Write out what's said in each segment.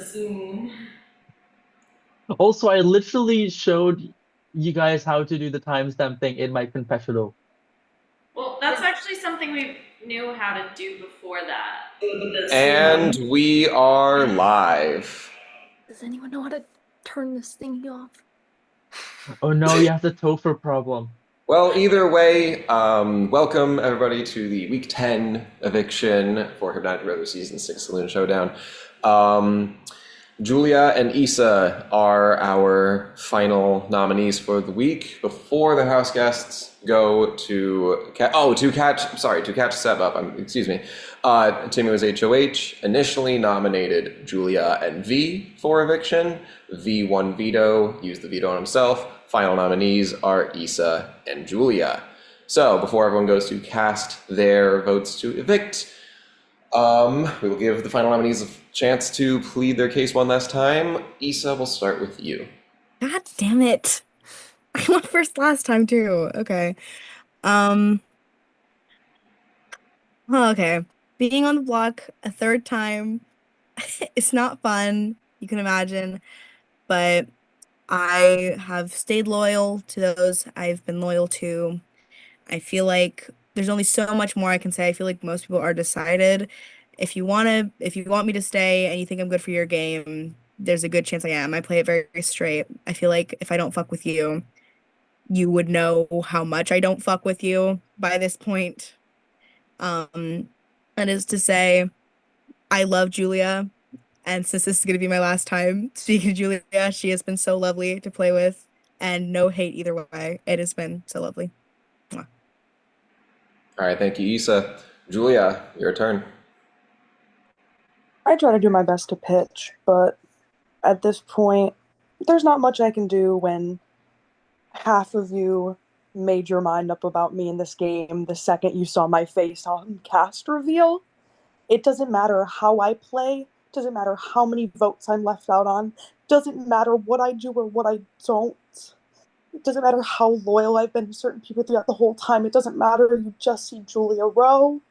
assume. Also, I literally showed you guys how to do the timestamp thing in my confessional. Well, that's actually something we knew how to do before that. And we are live. Does anyone know how to turn this thing off? Oh no, you have the Topher problem. Well, either way, welcome everybody to the Week 10 eviction for Hypnotic Brother Season 6 Saloon Showdown. Julia and Issa are our final nominees for the week before the house guests go to catch Seb up. Excuse me. Timmy was HOH, initially nominated Julia and V for eviction. V won veto, used the veto on himself. Final nominees are Issa and Julia. So before everyone goes to cast their votes to evict, we will give the final nominees a chance to plead their case one last time. Issa, we'll start with you. God damn it. I went first last time too. Okay. Um, okay. Being on the block a third time, it's not fun, you can imagine, but I have stayed loyal to those I've been loyal to. I feel like there's only so much more I can say. I feel like most people are decided. If you want me to stay and you think I'm good for your game, there's a good chance I am. I play it very straight. I feel like if I don't fuck with you, you would know how much I don't fuck with you by this point. That is to say, I love Julia, and since this is gonna be my last time speaking to Julia, she has been so lovely to play with, and no hate either way. It has been so lovely. Mwah. All right, thank you, Issa. Julia, your turn. I try to do my best to pitch, but at this point, there's not much I can do when half of you made your mind up about me in this game the second you saw my face on cast reveal. It doesn't matter how I play, doesn't matter how many votes I'm left out on, doesn't matter what I do or what I don't. It doesn't matter how loyal I've been to certain people throughout the whole time. It doesn't matter. You just see Julia Rowe.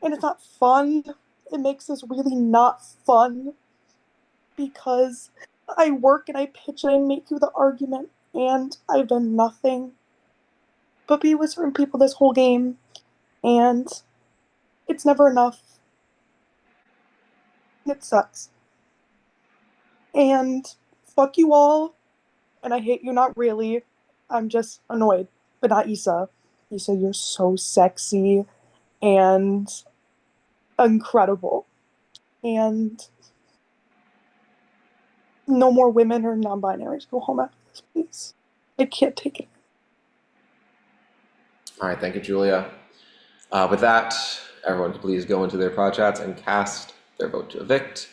And it's not fun. It makes this really not fun because I work and I pitch and I make through the argument and I've done nothing but be with certain people this whole game, and it's never enough. It sucks. And fuck you all, and I hate you not really. I'm just annoyed. But not Issa. Issa, you're so sexy and incredible. And no more women or non-binaries. Go home after this, please. I can't take it. All right, thank you, Julia. With that, everyone can please go into their pod chats and cast their vote to evict.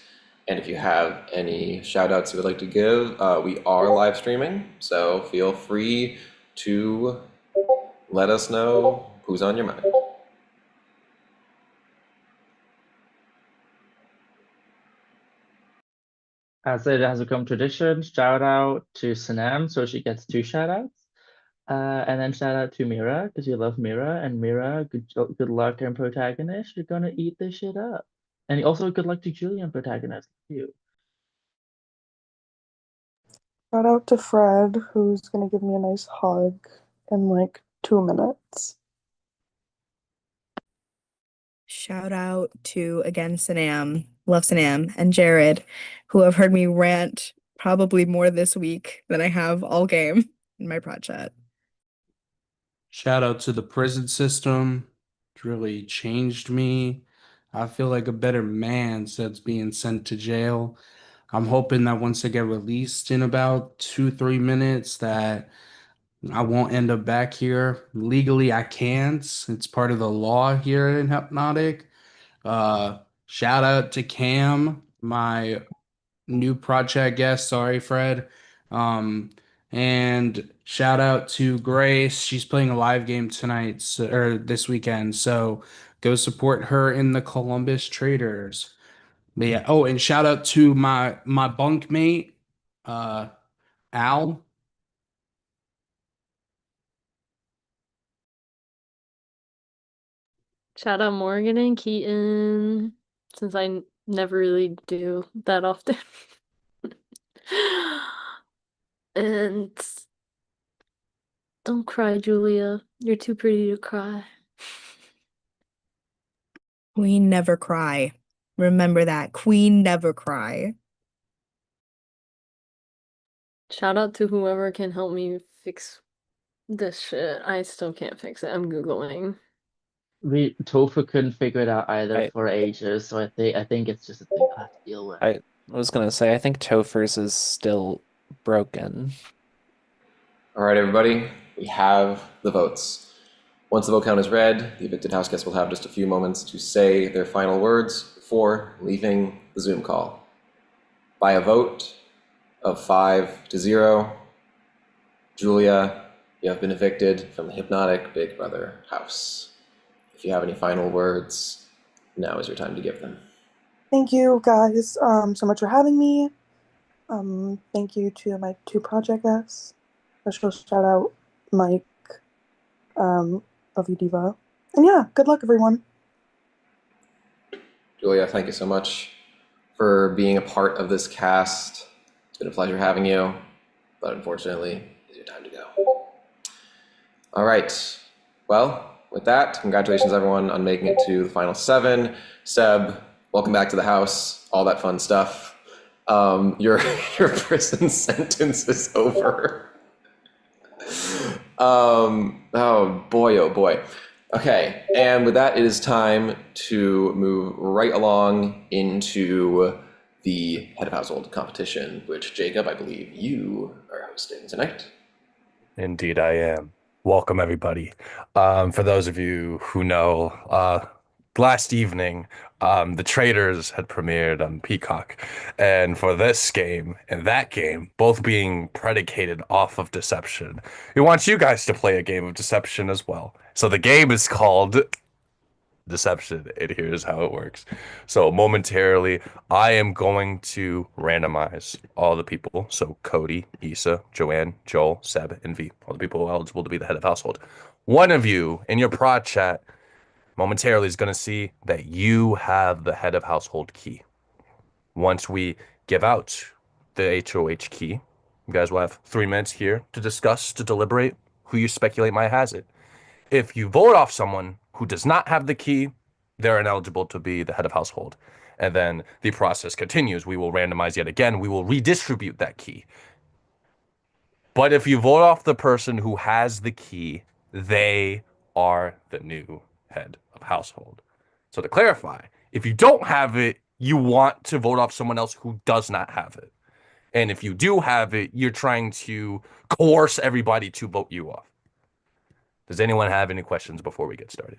And if you have any shout outs you would like to give, we are live streaming, so feel free to let us know who's on your mind. As it has become tradition, shout out to Sanam, so she gets two shout outs. And then shout out to Mira, because you love Mira, and Mira, good luck and protagonist. You're gonna eat this shit up. And also good luck to Julian protagonist. You. Shout out to Fred, who's gonna give me a nice hug in like 2 minutes. Shout out to again Sanam, love Sanam, and Jared, who have heard me rant probably more this week than I have all game in my prod chat. Shout out to the prison system. It's really changed me. I feel like a better man since being sent to jail. I'm hoping that once I get released in about 2, 3 minutes, that I won't end up back here. Legally, I can't. It's part of the law here in Hypnotic. Shout out to Cam, my new project guest. Sorry, Fred. Um, and shout out to Grace. She's playing a live game tonight, or this weekend. So go support her in the Columbus Traders. But yeah. Oh, and shout out to my bunkmate, uh, Al. Shout out Morgan and Keaton. Since I never really do that often. And don't cry, Julia. You're too pretty to cry. Queen never cry. Remember that. Queen never cry. Shout out to whoever can help me fix this shit. I still can't fix it. I'm Googling. Tofu couldn't figure it out either I- for ages, so I think it's just a thing I have to deal with. I was gonna say, I think Topher's is still broken. All right, everybody, we have the votes. Once the vote count is read, the evicted house guests will have just a few moments to say their final words before leaving the Zoom call. By a vote of 5-0, Julia, you have been evicted from the hypnotic Big Brother house. If you have any final words, now is your time to give them. Thank you guys so much for having me. Thank you to my 2 project guests. Special shout out Mike, love you Diva. And yeah, good luck everyone. Julia, thank you so much for being a part of this cast. It's been a pleasure having you, but unfortunately, it's your time to go. All right. Well, with that, congratulations everyone on making it to the final 7. Seb, welcome back to the house. All that fun stuff. Your prison sentence is over. Oh boy. Okay, and with that, it is time to move right along into the head of household competition, which Jacob, I believe you are hosting tonight. Indeed, I am. Welcome, everybody. For those of you who know, last evening, The Traitors had premiered on Peacock. And for this game and that game, both being predicated off of deception, we want you guys to play a game of deception as well. So the game is called Deception, and here's how it works. So momentarily, I am going to randomize all the people. So Cody, Issa, Joanne, Joel, Seb, and V, all the people who are eligible to be the head of household. One of you in your prod chat momentarily is going to see that you have the head of household key. Once we give out the HOH key, you guys will have 3 minutes here to discuss, to deliberate who you speculate might has it. If you vote off someone who does not have the key, they're ineligible to be the head of household. And then the process continues. We will randomize yet again. We will redistribute that key. But if you vote off the person who has the key, they are the new head of household. So to clarify, if you don't have it, you want to vote off someone else who does not have it. And if you do have it, you're trying to coerce everybody to vote you off. Does anyone have any questions before we get started?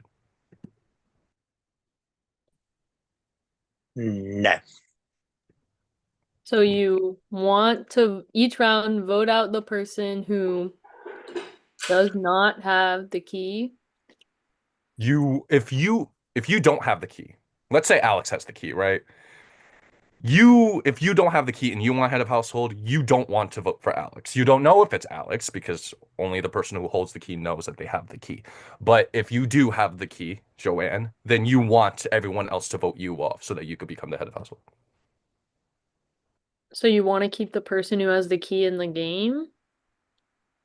No. So you want to each round vote out the person who does not have the key. If you don't have the key, let's say Alex has the key, right? If you don't have the key and you want head of household, you don't want to vote for Alex. You don't know if it's Alex because only the person who holds the key knows that they have the key. But if you do have the key, Joanne, then you want everyone else to vote you off so that you could become the head of household. So you want to keep the person who has the key in the game?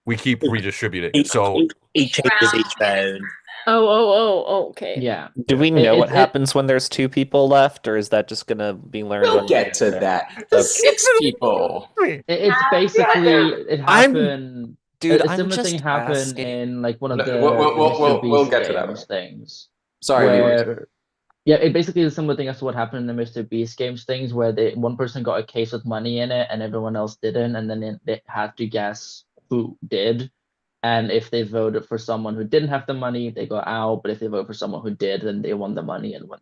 We keep redistributing it. So Each changes each round. Oh, okay. Yeah. Do we know what it- happens when there's 2 people left, or is that just gonna be learned? We'll when we get to there? that. The 6 people. It's basically it happened. Dude, a I'm similar just thing happened asking. in like one of No, the we'll Mr. Beast get to that games one. things. Sorry, Where, yeah, it basically is a similar thing as to what happened in the Mr. Beast games things, where one person got a case with money in it and everyone else didn't, and then they had to guess who did. And if they voted for someone who didn't have the money, they go out. But if they vote for someone who did, then they won the money and won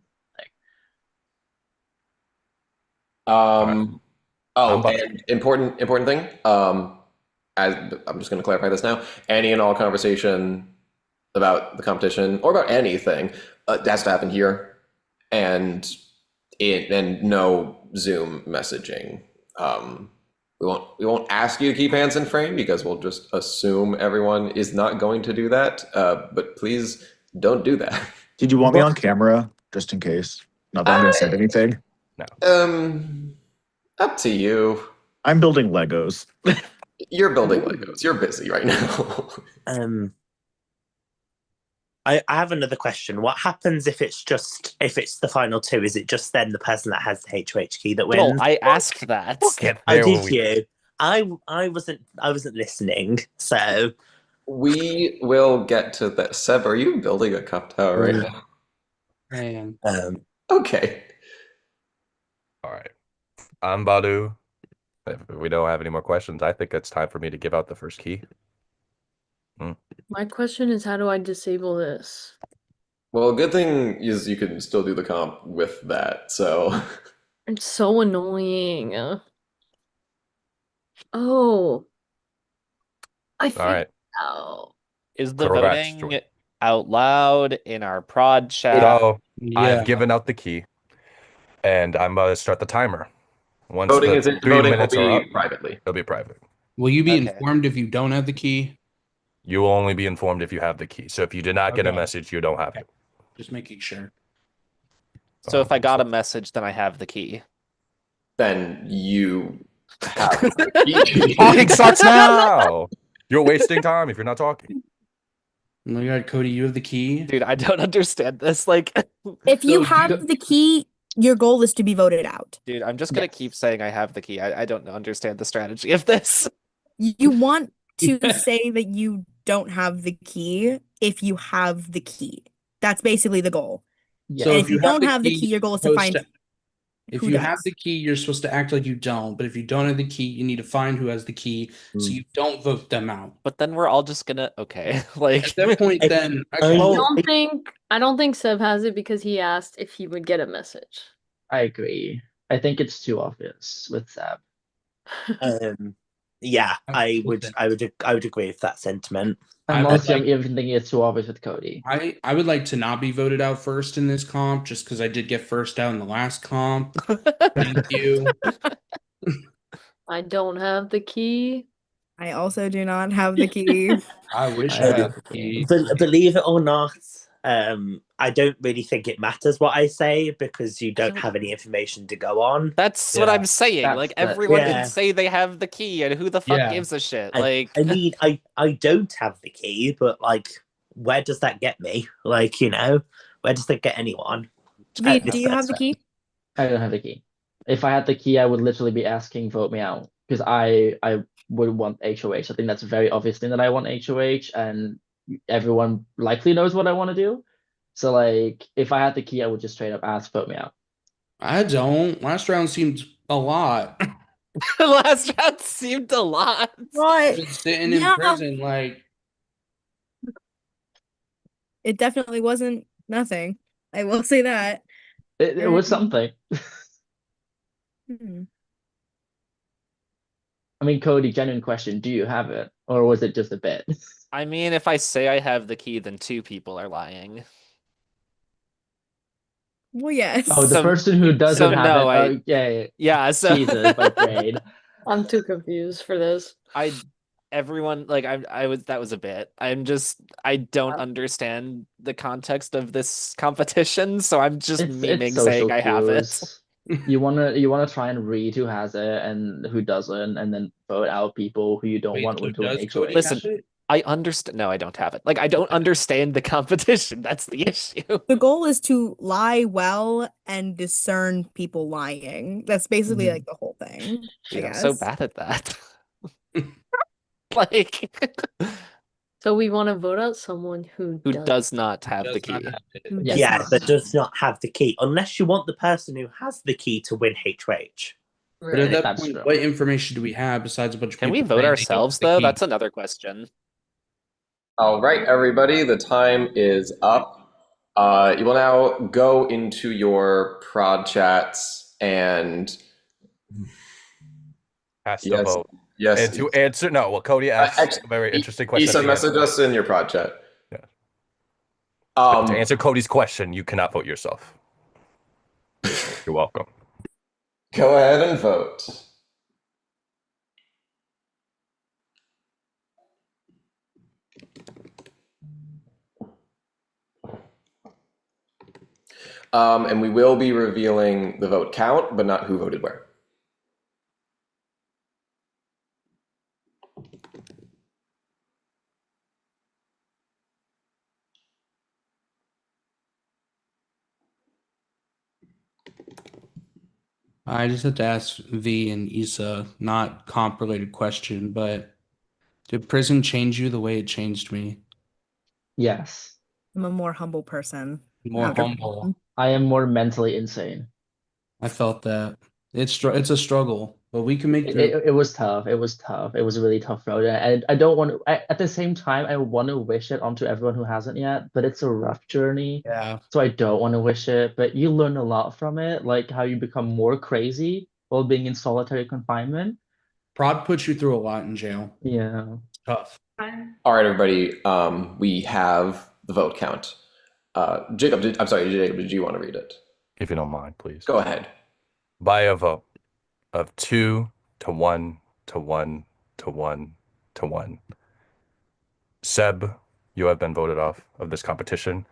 Oh, Right. and important thing. As I'm just going to clarify this now. Any and all conversation about the competition or about anything has to happen here, and no Zoom messaging. We won't ask you to keep hands in frame because we'll just assume everyone is not going to do that. But please don't do that. Did you want me on camera just in case? Not that I'm gonna say anything. Up to you. I'm building Legos. You're building Legos. You're busy right now. I have another question. What happens if it's the final two? Is it just then the person that has the HOH key that Well, wins? I asked that. Get Oh, there when did we you? I wasn't listening. So We will get to that. Seb, are you building a cup tower right now? Man. Okay. All right. I'm Badu. If we don't have any more questions, I think it's time for me to give out the first key. My question is, how do I disable this? Well, good thing is you can still do the comp with that. So It's so annoying. Oh, I All figured right. it out. Is the Congrats, voting Jordan. out loud in our prod chat? So Yeah. I've given out the key, and I'm about to start the timer. Once voting the is 3 voting will minutes are up, be privately. it'll be private. Will you be Okay. informed if you don't have the key? You will only be informed if you have the key. So if you did not get a Okay. message, you don't have it. Just making sure. So if I got a message, then I have the key. Then you have the key. Talking sucks now. You're wasting time if you're not talking. Oh my god, Cody, you have the key? Dude, I don't understand this. Like, If you So have the key, your goal is to be voted out. dude, I'm just gonna Yes. keep saying I have the key. I don't understand the strategy of this. You want to say that you don't have the key if you have the key. That's basically the goal. Yes. So And if if you you have don't the have the key, key, your goal is to you're find supposed if who you does. have the key, you're supposed to act like you don't. But if you don't have the key, you need to find who has the key so you don't vote them out. But then we're all just gonna At like that point, then I don't think Seb has it because he asked if he would get a message. I agree. I think it's too obvious with Sab. yeah, I would agree with that sentiment. And I would mostly I'm like- even thinking it's too obvious with Cody. I would like to not be voted out first in this comp just because I did get first out in the last comp. Thank you. I don't have the key. I also do not have the key. I wish I I have had the the key. Believe it or not, I don't really think it matters what I say because you don't have any information to go on. That's what Yeah, I'm saying. that's Like the- everyone Yeah. can say they have the key, and who the fuck Yeah. gives a shit? I Like, mean, I don't have the key, but like, where does that get me? Like, where does that get anyone? V, At do this you have the point. key? I don't have the key. If I had the key, I would literally be asking vote me out because I would want HOH. I think that's a very obvious thing that I want HOH, and everyone likely knows what I want to do. So like, if I had the key, I would just straight up ask vote me out. I don't. Last round seemed a lot. last round seemed a lot. What? Just sitting Yeah. in prison, like It definitely wasn't nothing. I will say that. It was something. Hmm. I mean, Cody, genuine question: do you have it, or was it just a bit? I mean, if I say I have the key, then two people are lying. Well, yes. Oh, the So- person who doesn't so have no, it. I- Oh, yeah. Yeah, so Jesus, my brain. I'm too confused for this. everyone like that was a bit. I don't understand the context of this competition, so I'm just It's memeing social saying I have it. cues. You wanna try and read who has it and who doesn't, and then vote out people who you don't wait, want so to an does HOH. Cody Listen, have it? I understand. No, I don't have it. Like, I don't understand the competition. That's the issue. The goal is to lie well and discern people lying. That's basically Mhm. like the whole thing. I Dude, I'm guess. so bad at that. Like, So we want to vote out someone who who does not have the Does not key. have it. Who does Yeah, not that have does it. not have the key, unless you want the person who has the key to win HOH. But at that That's point, true. what information do we have besides a bunch of Can people we vote saying they don't ourselves have the though? key? That's another question. All right, everybody, the time is up. You will now go into your prod chats and Has to yes, vote. yes. And to answer, no, well, Cody asked a very interesting question. Issa, at the message end. us in your prod chat. Yeah. Um, To answer Cody's question, you cannot vote yourself. You're welcome. Go ahead and vote. And we will be revealing the vote count, but not who voted where. I just had to ask V and Issa, not comp related question, but did prison change you the way it changed me? Yes. I'm a more humble person. More after humble. prison. I am more mentally insane. I felt that. It's a struggle, but we can make It, through. it was tough. It was tough. It was a really tough road. And I don't want to, at the same time, I want to wish it onto everyone who hasn't yet, but it's a rough journey. Yeah. So I don't want to wish it, but you learn a lot from it, like how you become more crazy while being in solitary confinement. Prod puts you through a lot in jail. Yeah. Tough. Fine. All right, everybody. We have the vote count. Jacob, Jacob, did you want to read it? If you don't mind, please. Go ahead. By a vote of 2 to 1 to 1 to 1 to 1. Seb, you have been voted off of this competition.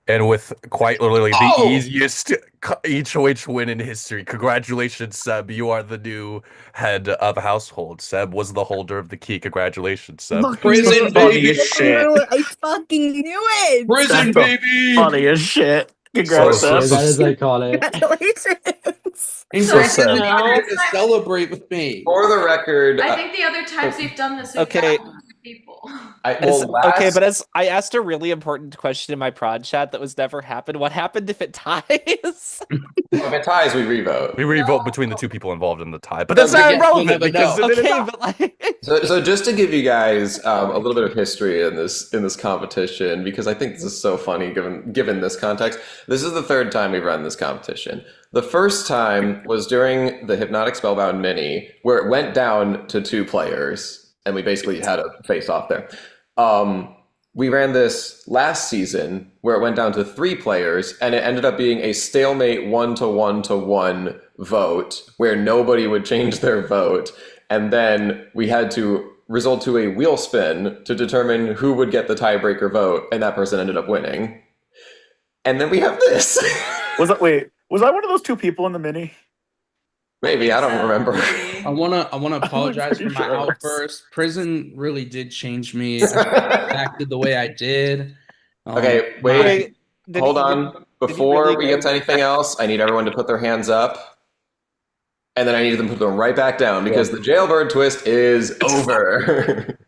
And with quite literally the easiest HOH win in history. Congratulations, Seb. You are the new head of household. Seb was the holder of the key. Congratulations, Seb. Prison, Funny baby! as shit. I fucking knew it. Prison, That's the baby! Funny as shit. Congrats, So- Seb. That is iconic. Congratulations. Congratulations! Now- To celebrate with me. For the record, I think the other times we've done this, we've Okay. gotten two people. Okay, but as I asked a really important question in my prod chat that was never happened. What happened if it ties? if it ties, we revote. We revote between the two people involved in the tie. But Doesn't that's not get- we'll relevant never because know. it didn't Okay, tie. but like, So just to give you guys a little bit of history in this competition, because I think this is so funny given this context. This is the third time we've run this competition. The first time was during the Hypnotic Spellbound Mini, where it went down to 2 players, and we basically had a face-off there. We ran this last season, where it went down to 3 players, and it ended up being a stalemate 1-to-1-to-1 vote, where nobody would change their vote. And then we had to resort to a wheel spin to determine who would get the tiebreaker vote, and that person ended up winning. And then we have this. Was I one of those 2 people in the mini? Maybe, I don't remember. I wanna apologize for pretty my sure I was. outburst. Prison really did change me. I acted the way I did. Okay, my- wait. did Hold he- on. Before really we go- get to anything else, I need everyone to put their hands up. And then I need them to put them right back down because the jailbird twist is over.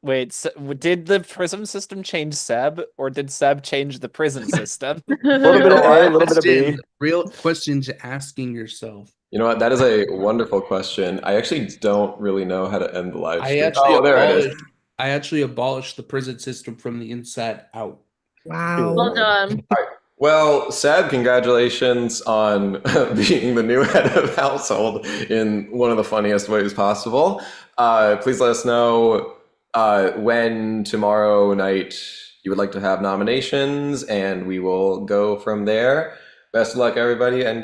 Wait, so did the prison system change Seb, or did Seb change the prison system? A little bit of A, a little bit of B. Question- Real questions asking yourself. You know what? That is a wonderful question. I actually don't really know how to end the live stream. I there it is. actually abolished the prison system from the inside out. Wow. Well done. Well, Seb, congratulations on being the new head of household in one of the funniest ways possible. Please let us know when tomorrow night you would like to have nominations, and we will go from there. Best of luck, everybody, and